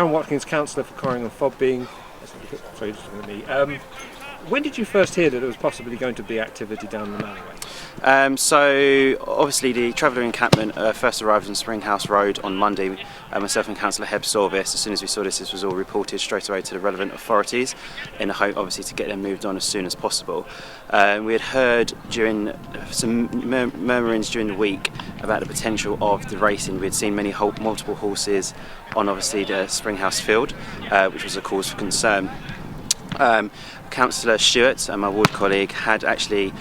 Aaron Watkins, councillor for Corringham Fob, being... Sorry, just looking at me. When did you first hear that there was possibly going to be activity down the alleyway? So obviously the traveller encampment first arrived on Springhouse Road on Monday. Myself and Councillor Heb saw this. As soon as we saw this was all reported straight away to the relevant authorities in the hope obviously to get them moved on as soon as possible. We had heard during some murmurings during the week about the potential of the racing. We had seen multiple horses on obviously the Springhouse field, which was a cause for concern. Councillor Stewart, my ward colleague, had actually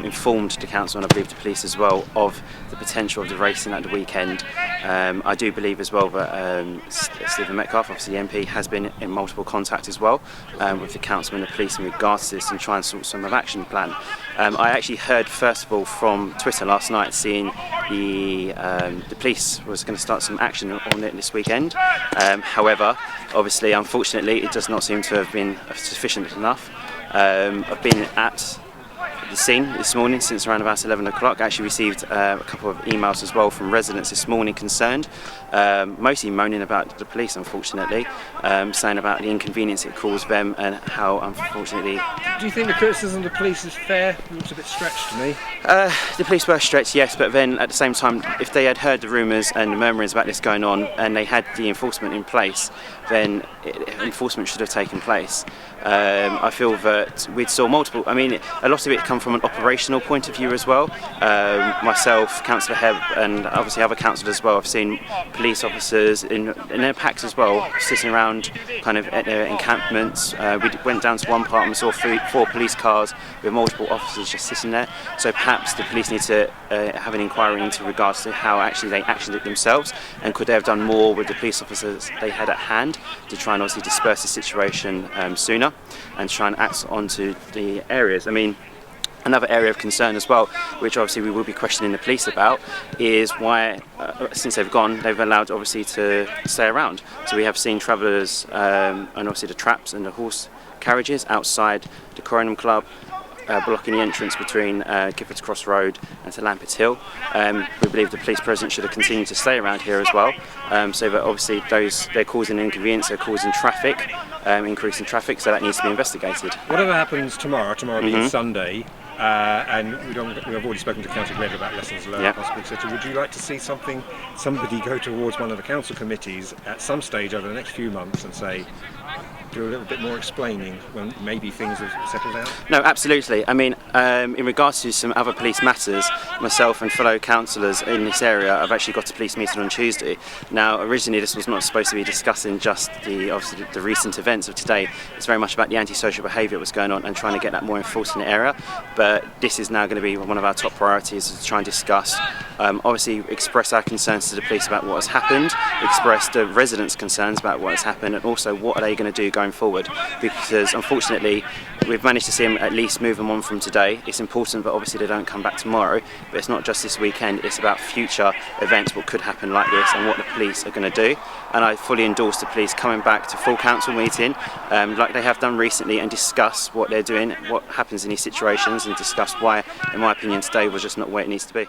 informed the council and I believe the police as well of the potential of the racing at the weekend. I do believe as well that Stephen Metcalfe, obviously the MP, has been in multiple contact as well with the council and the police in regards to this and try and sort some of action plan. I actually heard first of all from Twitter last night seeing the police was going to start some action on it this weekend. However, obviously, unfortunately, it does not seem to have been sufficient enough. I've been at the scene this morning since around about 11 o'clock. I actually received a couple of emails as well from residents this morning concerned, mostly moaning about the police, unfortunately, saying about the inconvenience it caused them and how, unfortunately... Do you think the criticism of the police is fair? It looks a bit stretched to me. The police were stretched, yes, but then at the same time, if they had heard the rumours and the murmurings about this going on and they had the enforcement in place, then enforcement should have taken place. I feel that we saw multiple, a lot of it come from an operational point of view as well. Myself, Councillor Heb and obviously other councillors as well, I've seen police officers in their packs as well, sitting around kind of at their encampments. We went down to one part and we saw four police cars with multiple officers just sitting there. So perhaps the police need to have an inquiry into regards to how actually they actioned it themselves, and could they have done more with the police officers they had at hand to try and obviously disperse the situation sooner and try and act onto the areas. Another area of concern as well, which obviously we will be questioning the police about, is why, since they've gone, they've allowed obviously to stay around. So we have seen travellers and obviously the traps and the horse carriages outside the Corringham Club, blocking the entrance between Gifford's Cross Road and to Lampett's Hill. We believe the police presence should have continued to stay around here as well, so that obviously they're causing inconvenience, they're causing traffic, increasing traffic, so that needs to be investigated. Whatever happens tomorrow being Sunday, and we've already spoken to Councillor Gregg about lessons learned, possibly, etc. Would you like to see somebody go towards one of the council committees at some stage over the next few months and say, do a little bit more explaining when maybe things have settled down? No, absolutely. In regards to some other police matters, myself and fellow councillors in this area have actually got a police meeting on Tuesday. Now, originally this was not supposed to be discussing just the recent events of today. It's very much about the antisocial behaviour that's going on and trying to get that more enforced in the area. But this is now going to be one of our top priorities, to try and discuss, obviously express our concerns to the police about what has happened, express the residents' concerns about what has happened, and also what are they going to do going forward, because unfortunately we've managed to see them at least move them on from today. It's important that obviously they don't come back tomorrow, but it's not just this weekend, it's about future events, what could happen like this and what the police are going to do. And I fully endorse the police coming back to full council meeting like they have done recently and discuss what they're doing, what happens in these situations, and discuss why, in my opinion, today was just not where it needs to be.